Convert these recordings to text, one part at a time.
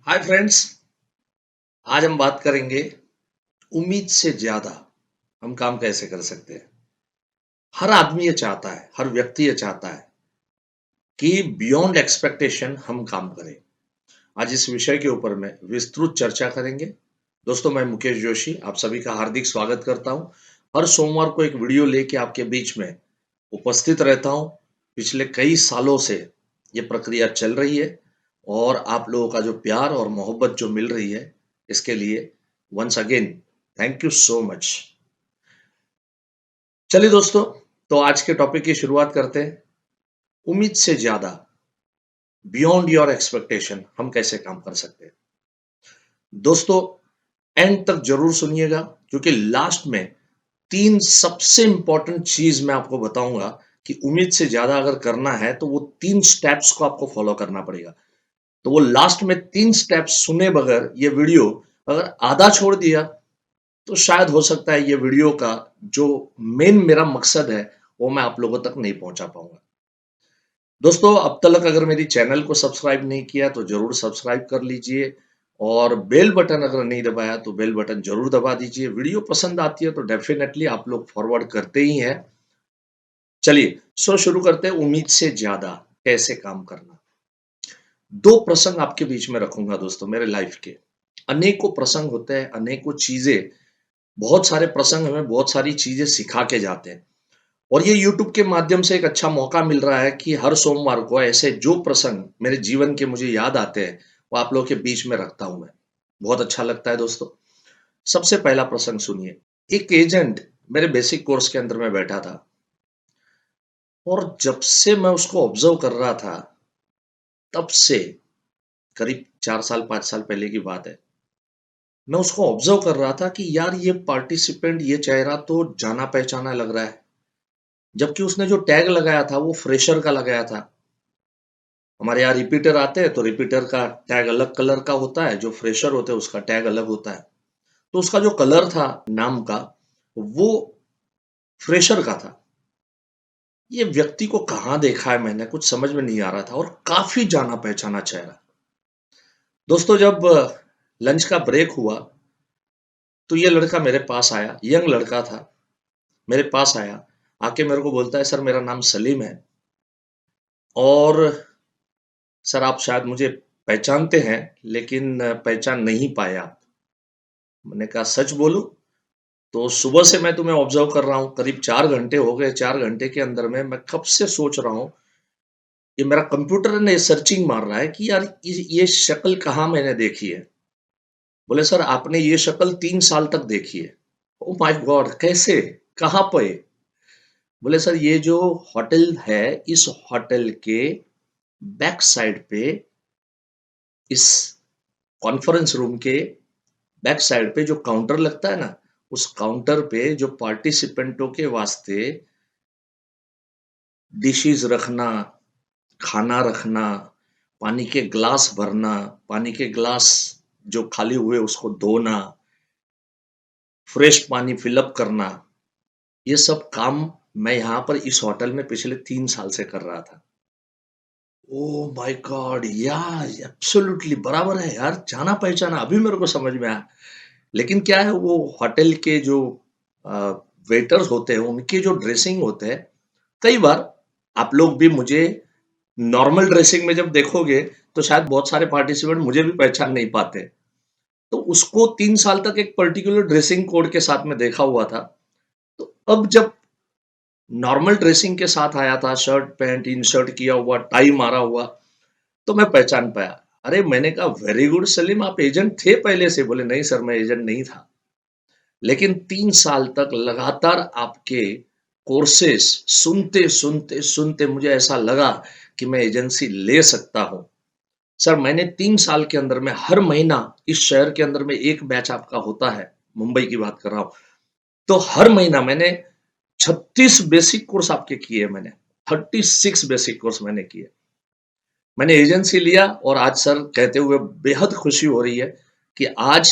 Hi friends. आज हम बात करेंगे उम्मीद से ज्यादा हम काम कैसे कर सकते हैं। हर आदमी ये चाहता है, हर व्यक्ति ये चाहता है कि बियॉन्ड एक्सपेक्टेशन हम काम करें। आज इस विषय के ऊपर में विस्तृत चर्चा करेंगे। दोस्तों, मैं मुकेश जोशी आप सभी का हार्दिक स्वागत करता हूं। हर सोमवार को एक वीडियो लेके आपके बीच में उपस्थित रहता हूं। पिछले कई सालों से ये प्रक्रिया चल रही है और आप लोगों का जो प्यार और मोहब्बत जो मिल रही है, इसके लिए once again thank you so much. चलिए दोस्तों, तो आज के टॉपिक की शुरुआत करते हैं। उम्मीद से ज्यादा बियॉन्ड योर एक्सपेक्टेशन हम कैसे काम कर सकते हैं। दोस्तों, एंड तक जरूर सुनिएगा, क्योंकि लास्ट में तीन सबसे इंपॉर्टेंट चीज मैं आपको बताऊंगा कि उम्मीद से ज्यादा अगर करना है तो वो तीन स्टेप्स को आपको फॉलो करना पड़ेगा। तो वो लास्ट में तीन स्टेप्स सुने बगैर ये वीडियो अगर आधा छोड़ दिया तो शायद हो सकता है ये वीडियो का जो मेन मेरा मकसद है वो मैं आप लोगों तक नहीं पहुंचा पाऊंगा। दोस्तों, अब तक अगर मेरी चैनल को सब्सक्राइब नहीं किया तो जरूर सब्सक्राइब कर लीजिए और बेल बटन अगर नहीं दबाया तो बेल बटन जरूर दबा दीजिए। वीडियो पसंद आती है तो डेफिनेटली आप लोग फॉरवर्ड करते ही हैं। चलिए, शुरू करते हैं। उम्मीद से ज्यादा कैसे काम करना। दो प्रसंग आपके बीच में रखूंगा दोस्तों, मेरे लाइफ के। अनेकों प्रसंग होते हैं, अनेकों चीजें, बहुत सारे प्रसंग हमें बहुत सारी चीजें सिखा के जाते हैं। और ये यूट्यूब के माध्यम से एक अच्छा मौका मिल रहा है कि हर सोमवार को ऐसे जो प्रसंग मेरे जीवन के मुझे याद आते हैं वो आप लोगों के बीच में रखता हूं मैं। बहुत अच्छा लगता है दोस्तों। सबसे पहला प्रसंग सुनिए। एक एजेंट मेरे बेसिक कोर्स के अंदर में बैठा था और जब से मैं उसको ऑब्जर्व कर रहा था तब से, करीब 4 साल 5 साल पहले की बात है, मैं उसको ऑब्जर्व कर रहा था कि यार ये पार्टिसिपेंट, ये चेहरा तो जाना पहचाना लग रहा है। जबकि उसने जो टैग लगाया था वो फ्रेशर का लगाया था। हमारे यहाँ रिपीटर आते हैं तो रिपीटर का टैग अलग कलर का होता है, जो फ्रेशर होते हैं उसका टैग अलग होता है। तो उसका जो कलर था नाम का, वो फ्रेशर का था। ये व्यक्ति को कहाँ देखा है मैंने, कुछ समझ में नहीं आ रहा था और काफी जाना पहचाना चेहरा। दोस्तों, जब लंच का ब्रेक हुआ तो ये लड़का मेरे पास आया, यंग लड़का था, मेरे पास आया। आके मेरे को बोलता है, सर मेरा नाम सलीम है और सर आप शायद मुझे पहचानते हैं लेकिन पहचान नहीं पाए आप। मैंने कहा सच बोलूं तो सुबह से मैं तुम्हें ऑब्जर्व कर रहा हूं, करीब 4 घंटे हो गए। 4 घंटे के अंदर में मैं कब से सोच रहा हूं, ये मेरा कंप्यूटर ने सर्चिंग मार रहा है कि यार ये शक्ल कहाँ मैंने देखी है। बोले सर आपने ये शक्ल 3 साल तक देखी है। ओ माय गॉड, कैसे, कहाँ पे? बोले सर ये जो होटल है, इस होटल के बैक साइड पे, इस कॉन्फ्रेंस रूम के बैक साइड पे जो काउंटर लगता है ना, उस काउंटर पे जो पार्टिसिपेंटों के वास्ते डिशेस रखना, खाना रखना, पानी के ग्लास भरना, पानी के ग्लास जो खाली हुए उसको धोना, फ्रेश पानी फिलअप करना, ये सब काम मैं यहाँ पर इस होटल में पिछले 3 साल से कर रहा था। ओ माय गॉड यार, एब्सोल्युटली बराबर है यार, जाना पहचाना, अभी मेरे को समझ में आया। लेकिन क्या है, वो होटल के जो वेटर्स होते हैं उनके जो ड्रेसिंग होते हैं, कई बार आप लोग भी मुझे नॉर्मल ड्रेसिंग में जब देखोगे तो शायद बहुत सारे पार्टिसिपेंट मुझे भी पहचान नहीं पाते। तो उसको 3 साल तक एक पर्टिकुलर ड्रेसिंग कोड के साथ में देखा हुआ था। तो अब जब नॉर्मल ड्रेसिंग के साथ आया था, शर्ट पैंट इन शर्ट किया हुआ, टाई मारा हुआ, तो मैं पहचान पाया। अरे मैंने कहा वेरी गुड सलीम, आप एजेंट थे पहले से? बोले नहीं सर, मैं एजेंट नहीं था, लेकिन 3 साल तक लगातार आपके कोर्सेस सुनते सुनते सुनते मुझे ऐसा लगा कि मैं एजेंसी ले सकता हूं। सर मैंने 3 साल के अंदर में हर महीना, इस शहर के अंदर में एक बैच आपका होता है, मुंबई की बात कर रहा हूं, तो हर महीना मैंने 36 बेसिक कोर्स आपके किए। मैंने 36 बेसिक कोर्स मैंने किए। मैंने एजेंसी लिया और आज सर कहते हुए बेहद खुशी हो रही है कि आज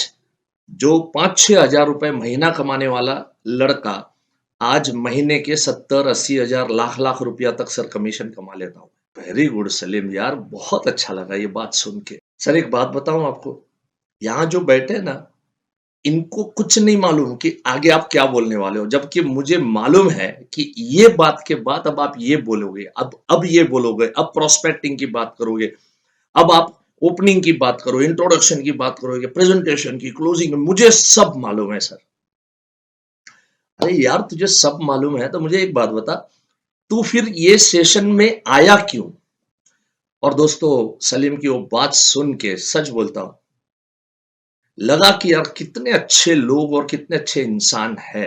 जो 5-6 हजार रुपए महीना कमाने वाला लड़का आज महीने के 70-80 हजार, लाख लाख रुपया तक सर कमीशन कमा लेता हूँ। वेरी गुड सलीम यार, बहुत अच्छा लगा ये बात सुन के। सर एक बात बताऊं आपको, यहाँ जो बैठे हैं ना, इनको कुछ नहीं मालूम कि आगे आप क्या बोलने वाले हो, जबकि मुझे मालूम है कि ये बात के बाद अब आप ये बोलोगे, अब ये बोलोगे, अब प्रोस्पेक्टिंग की बात करोगे, अब आप ओपनिंग की बात करो, इंट्रोडक्शन की बात करोगे, प्रेजेंटेशन की, क्लोजिंग, मुझे सब मालूम है सर। अरे यार तुझे सब मालूम है तो मुझे एक बात बता, तू फिर ये सेशन में आया क्यों? और दोस्तों, सलीम की वो बात सुन के सच बोलता हूं, लगा कि यार कितने अच्छे लोग और कितने अच्छे इंसान है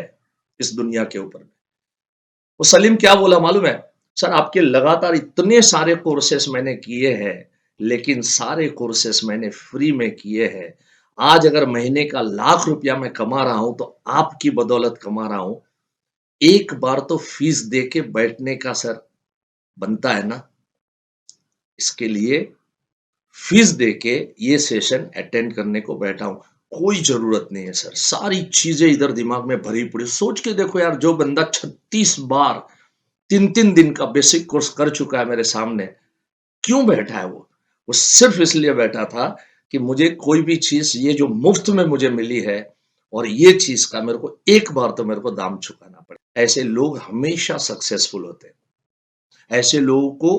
इस दुनिया के ऊपर। वो सलीम क्या बोला मालूम है? सर आपके लगातार इतने सारे कोर्सेस मैंने किए हैं, लेकिन सारे कोर्सेस मैंने फ्री में किए हैं। आज अगर महीने का लाख रुपया मैं कमा रहा हूं तो आपकी बदौलत कमा रहा हूं। एक बार तो फीस दे के बैठने का सर बनता है ना, इसके लिए फीस देके ये सेशन अटेंड करने को बैठा हूं। कोई जरूरत नहीं है सर, सारी चीजें इधर दिमाग में भरी पड़ी। सोच के देखो यार, जो बंदा 36 बार 3-3 दिन का बेसिक कोर्स कर चुका है मेरे सामने, क्यों बैठा है वो सिर्फ इसलिए बैठा था कि मुझे कोई भी चीज ये जो मुफ्त में मुझे मिली है, और ये चीज का मेरे को एक बार तो मेरे को दाम चुकाना पड़े। ऐसे लोग हमेशा सक्सेसफुल होते हैं। ऐसे लोगों को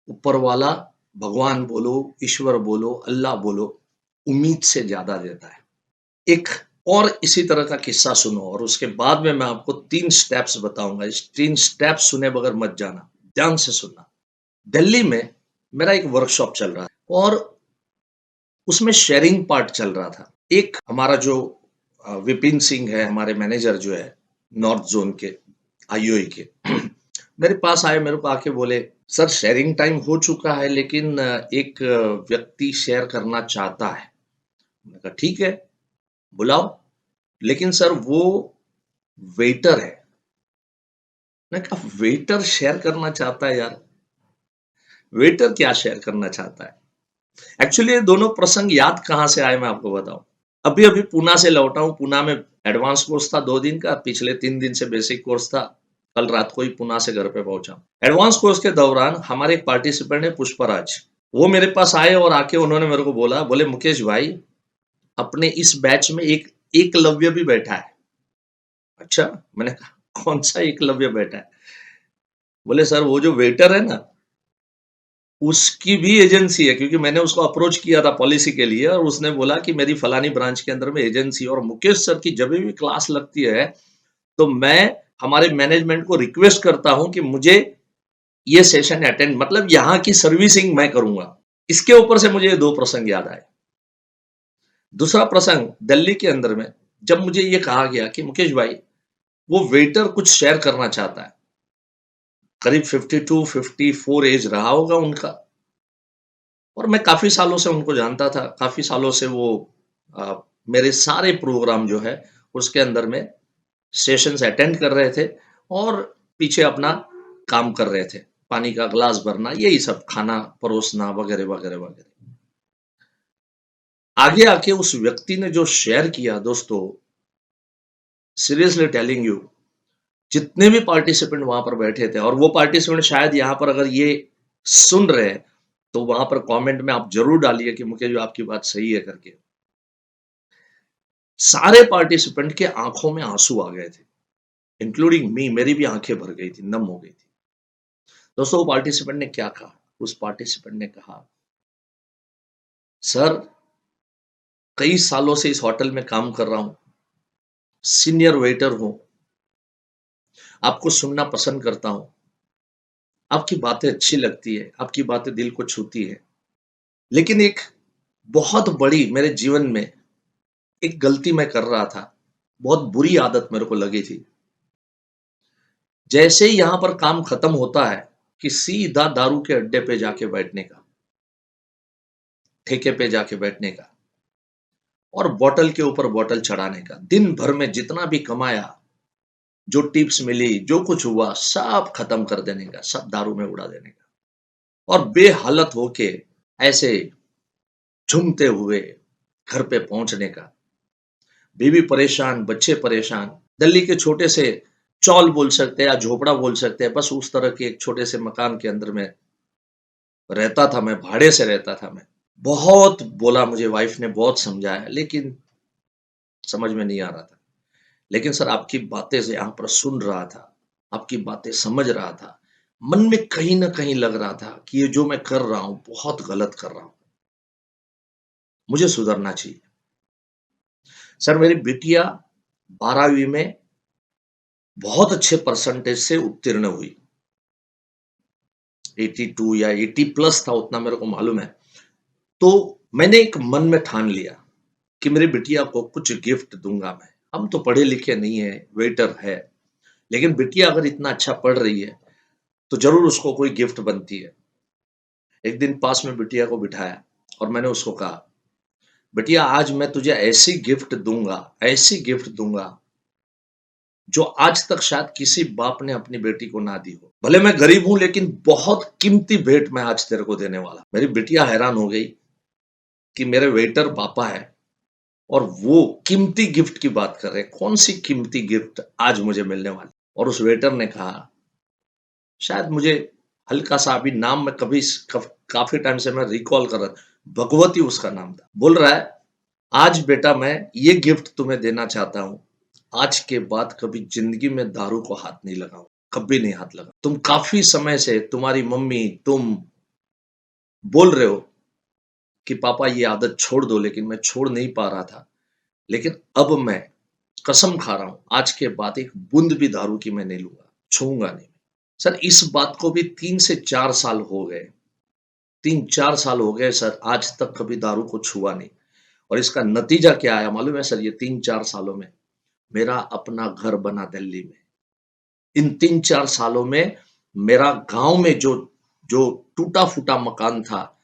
ऊपर वाला, भगवान बोलो, ईश्वर बोलो, अल्लाह बोलो, उम्मीद से ज्यादा देता है। एक और इसी तरह का किस्सा सुनो, और उसके बाद में मैं आपको 3 स्टेप्स बताऊंगा। इस 3 स्टेप्स सुने बगैर मत जाना, ध्यान से सुनना। दिल्ली में मेरा एक वर्कशॉप चल रहा है और उसमें शेयरिंग पार्ट चल रहा था। एक हमारा जो विपिन सिंह है, हमारे मैनेजर जो है नॉर्थ जोन के, आईओई के, मेरे पास आए, मेरे को आके बोले, सर शेयरिंग टाइम हो चुका है लेकिन एक व्यक्ति शेयर करना चाहता है। मैंने कहा ठीक है, बुलाओ। लेकिन सर वो वेटर है। मैंने कहा वेटर शेयर करना चाहता है यार? वेटर क्या शेयर करना चाहता है? एक्चुअली ये दोनों प्रसंग याद कहां से आए मैं आपको बताऊं। अभी अभी पूना से लौटा हूं। पूना में एडवांस कोर्स था 2 दिन का, पिछले 3 दिन से बेसिक कोर्स था। कल रात को ही पुणे से घर पे पहुंचा। एडवांस कोर्स के दौरान हमारे एक पार्टिसिपेंट है पुष्पराज, वो मेरे पास आए और आके उन्होंने मेरे को बोला, बोले मुकेश भाई, अपने इस बैच में एक एकलव्य भी बैठा है। अच्छा, मैंने कहा कौन सा एकलव्य बैठा है? बोले सर वो जो वेटर है ना, उसकी भी एजेंसी है, क्योंकि मैंने उसको अप्रोच किया था पॉलिसी के लिए और उसने बोला कि मेरी फलानी ब्रांच के अंदर में एजेंसी, और मुकेश सर की जब भी क्लास लगती है तो मैं हमारे मैनेजमेंट को रिक्वेस्ट करता हूं कि मुझे ये सेशन अटेंड, मतलब यहाँ की सर्विसिंग मैं करूंगा। इसके ऊपर से मुझे 2 प्रसंग याद आए। दूसरा प्रसंग दिल्ली के अंदर में, जब मुझे ये कहा गया कि मुकेश भाई, वो वेटर कुछ शेयर करना चाहता है। करीब 52-54 एज रहा होगा उनका, और मैं काफी सालों से उनको जानता था। काफी सालों से वो अ, मेरे सारे प्रोग्राम जो है उसके अंदर में सेशंस अटेंड कर रहे थे और पीछे अपना काम कर रहे थे। पानी का ग्लास भरना, यही सब, खाना परोसना वगैरह वगैरह वगैरह। आगे आके उस व्यक्ति ने जो शेयर किया दोस्तों, सीरियसली टेलिंग यू, जितने भी पार्टिसिपेंट वहां पर बैठे थे, और वो पार्टिसिपेंट शायद यहाँ पर अगर ये सुन रहे हैं तो वहां पर कमेंट में आप जरूर डालिए कि मुकेश जी आपकी बात सही है करके। सारे पार्टिसिपेंट के आंखों में आंसू आ गए थे, इंक्लूडिंग मी। मेरी भी आंखें भर गई थी, नम हो गई थी। दोस्तों, वो पार्टिसिपेंट ने क्या कहा? उस पार्टिसिपेंट ने कहा, सर कई सालों से इस होटल में काम कर रहा हूं, सीनियर वेटर हूं, आपको सुनना पसंद करता हूं, आपकी बातें अच्छी लगती है, आपकी बातें दिल को छूती है, लेकिन एक बहुत बड़ी मेरे जीवन में एक गलती मैं कर रहा था, बहुत बुरी आदत मेरे को लगी थी। जैसे ही यहां पर काम खत्म होता है कि सीधा दारू के अड्डे पे जाके बैठने का, ठेके पे जाके बैठने का, और बोतल के ऊपर बोतल चढ़ाने का। दिन भर में जितना भी कमाया, जो टिप्स मिली, जो कुछ हुआ, सब खत्म कर देने का, सब दारू में उड़ा देने का, और बेहालत होके ऐसे झूमते हुए घर पे पहुंचने का। बीवी परेशान, बच्चे परेशान। दिल्ली के छोटे से चौल बोल सकते हैं या झोपड़ा बोल सकते हैं, बस उस तरह के एक छोटे से मकान के अंदर में रहता था मैं, भाड़े से रहता था मैं। बहुत बोला मुझे वाइफ ने, बहुत समझाया, लेकिन समझ में नहीं आ रहा था। लेकिन सर आपकी बातें से यहाँ पर सुन रहा था, आपकी बातें समझ रहा था, मन में कहीं न कहीं लग रहा था कि ये जो मैं कर रहा हूँ, बहुत गलत कर रहा हूँ। मुझे सुधरना चाहिए। सर मेरी बिटिया 12वीं में बहुत अच्छे परसेंटेज से उत्तीर्ण हुई। 82 या 80 प्लस था, उतना मेरे को मालूम है। तो मैंने एक मन में ठान लिया कि मेरी बिटिया को कुछ गिफ्ट दूँगा मैं। हम तो पढ़े लिखे नहीं हैं, वेटर है, लेकिन बिटिया अगर इतना अच्छा पढ़ रही है, तो ज़रूर उसको कोई गिफ्ट बनती है। एक दिन पास में बिटिया को बिठाया और मैंने उसको कहा, "बेटिया आज मैं तुझे ऐसी गिफ्ट दूँगा, जो आज तक शायद किसी बाप ने अपनी बेटी को ना दी हो। भले मैं गरीब हूँ लेकिन बहुत कीमती भेंट मैं आज तेरे को देने वाला।" मेरी बिटिया हैरान हो गई कि मेरे वेटर पापा है और वो कीमती गिफ्ट की बात कर रहे हैं। कौन सी कीमती गिफ्ट आज मुझे मिलने वाली? और उस वेटर ने कहा, शायद मुझे हल्का-सा अभी नाम मैं कभी काफ़ी टाइम से मैं रिकॉल कर रहा, भगवती उसका नाम था। बोल रहा है, "आज बेटा मैं ये गिफ्ट तुम्हें देना चाहता हूँ। आज के बाद कभी ज़िंदगी में दारू को हाथ नहीं लगाओ, कभी नहीं हाथ लगा। तुम काफ़ी समय से तुम्हारी मम्मी, तुम बोल रहे हो कि पापा ये आदत छोड़ दो, लेकिन मैं छोड़ नहीं पा रहा था। लेकिन अब मैं कसम खा रहा हूँ, आज के बाद एक बूंद भी दारू की मैं नहीं लूँगा, छूऊँगा नहीं।" सर इस बात को भी 3 से 4 साल हो गए। 3-4 साल हो गए सर, आज तक कभी दारू को छुआ नहीं। और इसका नतीजा क्या आया मालूम है सर? ये 3-4 सालों में मेरा अपना घर बना दिल्ली में। इन 3-4 सालों में मेरा गाँव में जो जो टूटा-फूटा मकान था,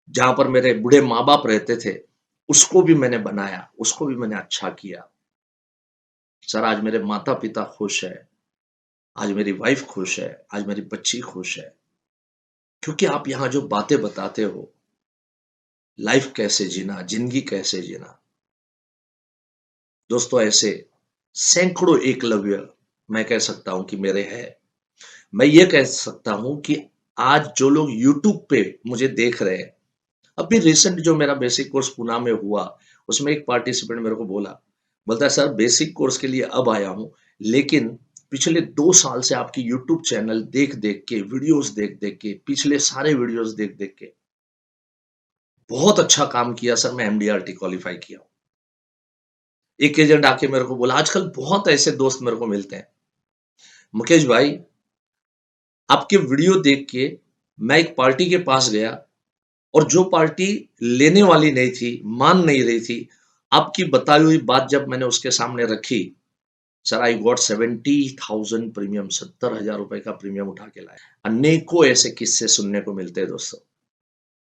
जहाँ पर मेरे बूढ़े माँ-बाप रहते थे, उसको भी मैंने बनाया, उसको भी मैंने अच्छा किया। सर आज मेरे माता-पिता खुश हैं, आज मेरी वाइफ़ खुश है, आज मेरी बच्ची खुश है। क्योंकि आप यहाँ जो बातें बताते हो, लाइफ़ कैसे जीना, ज़िंदगी कैसे जीना। दोस्तों ऐसे सैकड़ों एकलव्य मैं कह सकता हूँ कि मेरे हैं। मैं ये कह सकता हूँ कि आज जो लोग यूट्यूब पे मुझे देख रहे हैं, अभी रिसेंट जो मेरा बेसिक कोर्स पूना में हुआ, उसमें एक पार्टिसिपेंट मेरे को बोलता है सर बेसिक कोर्स के लिए अब आया हूँ, लेकिन पिछले 2 साल से आपकी यूट्यूब चैनल देख-देख के, वीडियोज़ देख-देख के, पिछले सारे वीडियोज़ देख-देख के, बहुत अच्छा काम किया सर, मैं एमडीआरटी क्वालीफाई किया हूँ। एक एजेंट आके मेरे को बोला, आजकल बहुत ऐसे दोस्त मेरे को मिलते हैं, मुकेश भाई आपके वीडियो देख के मैं एक पार्टी के पास गया और जो पार्टी लेने वाली नहीं थी, मान नहीं रही थी, आपकी बताई हुई बात जब मैंने उसके सामने रखी, सर आई गॉट 70,000 प्रीमियम, 70,000 रुपए का प्रीमियम उठा के लाया। अनेकों ऐसे किस्से सुनने को मिलते हैं दोस्तों।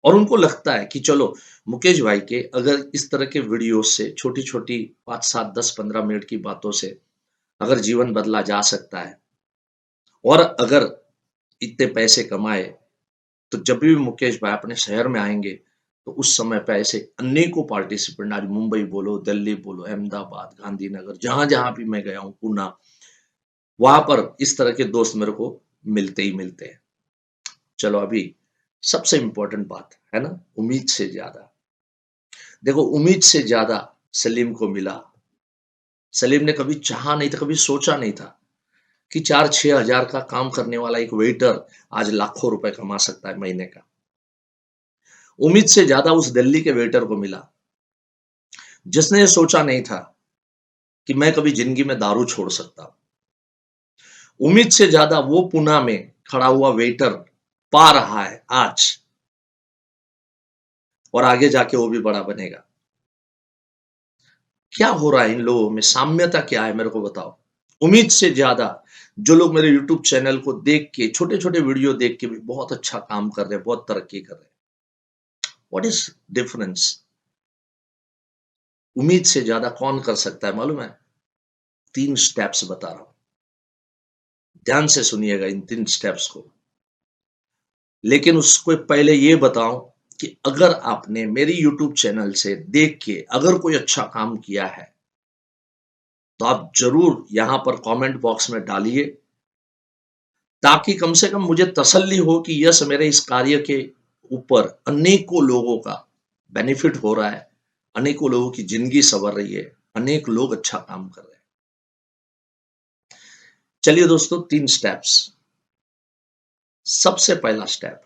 और उनको लगता है कि चलो मुकेश भाई के अगर इस तरह के वीडियो से छोटी-छोटी 5, 7, 10, 15 मिनट की बातों से अगर जीवन बदला जा सकता है और अगर इतने पैसे कमाए, तो जब भी मुकेश भाई अपने शहर में आएँगे, तो उस समय पे ऐसे अनेकों पार्टिसिपेंट आज मुंबई बोलो, दिल्ली बोलो, अहमदाबाद, गांधीनगर, जहाँ-जहाँ भी मैं गया हूँ, पूना, वहाँ पर इस तरह के दोस्त मेरे को मिलते ही मिलते हैं। चलो अभी सबसे इम्पोर्टेंट बात, है ना? उम्मीद से ज़्यादा। देखो उम्मीद से ज़्यादा सलीम को मिला। सलीम ने कभी चाहा नहीं था, कभी सोचा नहीं था कि 4-6 हज़ार का काम करने वाला एक वेटर आज लाखों रुपए कमा सकता है महीने का। उम्मीद से ज़्यादा उस दिल्ली के वेटर को मिला, जिसने ये सोचा नहीं था कि मैं कभी ज़िंदगी में दारू छोड़ सकता हूँ। उम्मीद से ज़्यादा वो पूना में खड़ा हुआ वेटर पा रहा है आज और आगे जाके वो भी बड़ा बनेगा। क्या हो रहा है इन लोगों में? साम्यता क्या है मेरे को बताओ? उम्मीद से ज़्यादा जो लोग मेरे यूट्यूब चैनल को देख के, छोटे-छोटे वीडियो देख के भी बहुत अच्छा काम कर रहे हैं, बहुत तरक्की कर रहे हैं। What is difference? उम्मीद से ज़्यादा कौन कर सकता है मालूम है? 3 स्टेप्स बता रहा हूँ। ध्यान से सुनिएगा इन 3 स्टेप्स को। लेकिन उसको पहले ये बताऊँ कि अगर आपने मेरी यूट्यूब चैनल से देख के अगर कोई अच्छा काम किया है, तो आप ज़रूर यहाँ पर कमेंट बॉक्स में डालिए, ताकि कम से कम मुझे तसल्ली हो कि यस मेरे इस कार्य के ऊपर अनेकों लोगों का बेनिफिट हो रहा है, अनेकों लोगों की जिंदगी संवर रही है, अनेक लोग अच्छा काम कर रहे हैं। चलिए दोस्तों, 3 स्टेप्स। सबसे पहला स्टेप,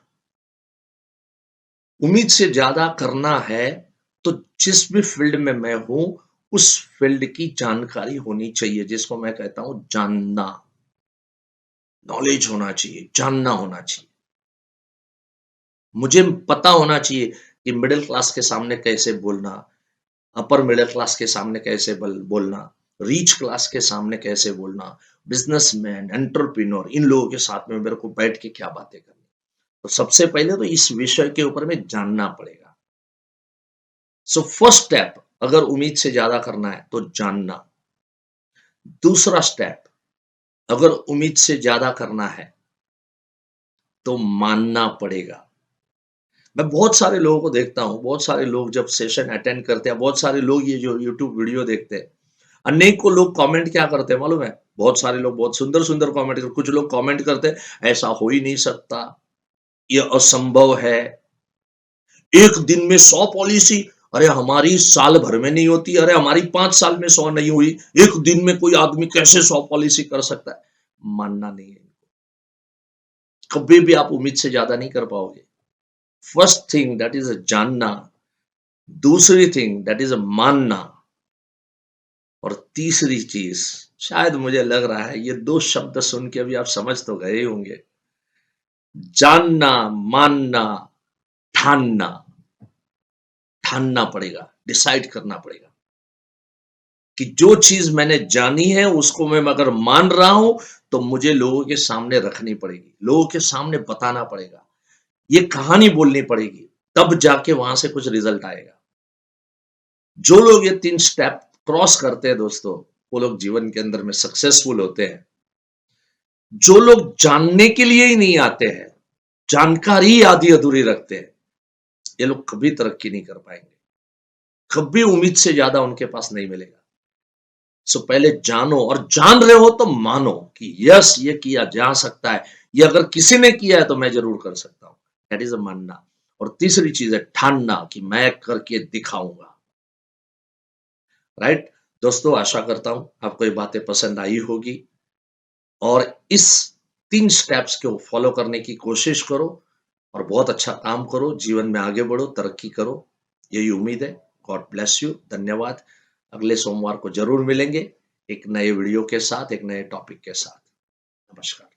उम्मीद से ज्यादा करना है तो जिस भी फील्ड में मैं हूं, उस फील्ड की जानकारी होनी चाहिए, जिसको मैं कहता हूं जानना। नॉलेज होना चाहिए, जानना होना चाहिए। मुझे पता होना चाहिए कि मिडिल क्लास के सामने कैसे बोलना, अपर मिडिल क्लास के सामने कैसे बोलना, रिच क्लास के सामने कैसे बोलना, बिजनेसमैन, एंटरप्रेन्योर, इन लोगों के साथ में मेरे को बैठ के क्या बातें करनी। तो सबसे पहले तो इस विषय के ऊपर में जानना पड़ेगा। सो फर्स्ट स्टेप, अगर उम्मीद से ज्यादा करना है तो जानना। दूसरा स्टेप, अगर उम्मीद से ज्यादा करना है तो मानना पड़ेगा। मैं बहुत सारे लोगों को देखता हूँ, बहुत सारे लोग जब सेशन अटेंड करते हैं, बहुत सारे लोग ये जो यूट्यूब वीडियो देखते हैं, अनेकों लोग कमेंट क्या करते हैं मालूम है? बहुत सारे लोग बहुत सुंदर-सुंदर कमेंट करते, कुछ लोग कमेंट करते हैं, ऐसा हो ही नहीं सकता, ये असंभव है, एक दिन में 100 पॉलिसी, अरे हमारी साल भर में नहीं होती, अरे हमारी 5 साल में 100 नहीं हुई, एक दिन में कोई आदमी कैसे 100 पॉलिसी कर सकता है? मानना नहीं है। कभी भी आप उम्मीद से ज्यादा नहीं कर पाओगे। फर्स्ट थिंग दैट इज जानना, दूसरी थिंग दैट इज मानना, और तीसरी चीज, शायद मुझे लग रहा है ये 2 शब्द सुन के अभी आप समझ तो गए ही होंगे। जानना, मानना, ठानना। ठानना पड़ेगा, डिसाइड करना पड़ेगा कि जो चीज मैंने जानी है उसको मैं अगर मान रहा हूं तो मुझे लोगों के सामने रखनी पड़ेगी, लोगों के सामने बताना पड़ेगा, ये कहानी बोलनी पड़ेगी, तब जाके वहां से कुछ रिजल्ट आएगा। जो लोग ये 3 स्टेप क्रॉस करते हैं दोस्तों, वो लोग जीवन के अंदर में सक्सेसफुल होते हैं। जो लोग जानने के लिए ही नहीं आते हैं, जानकारी आधी अधूरी रखते हैं, ये लोग कभी तरक्की नहीं कर पाएंगे, कभी उम्मीद से ज्यादा उनके पास नहीं मिलेगा। सो पहले जानो, और जान रहे हो तो मानो कि यस, ये किया जा सकता है, ये अगर किसी ने किया है तो मैं जरूर कर सकता हूं। दैट इज अ मानना। और तीसरी चीज है ठानना कि मैं करके दिखाऊंगा। राइट दोस्तों, आशा करता हूं आपको ये बातें पसंद आई होगी, और इस 3 स्टेप्स को फॉलो करने की कोशिश करो, और बहुत अच्छा काम करो, जीवन में आगे बढ़ो, तरक्की करो, यही उम्मीद है। गॉड ब्लेस यू, धन्यवाद। अगले सोमवार को जरूर मिलेंगे एक नए वीडियो के साथ, एक नए टॉपिक के साथ। नमस्कार।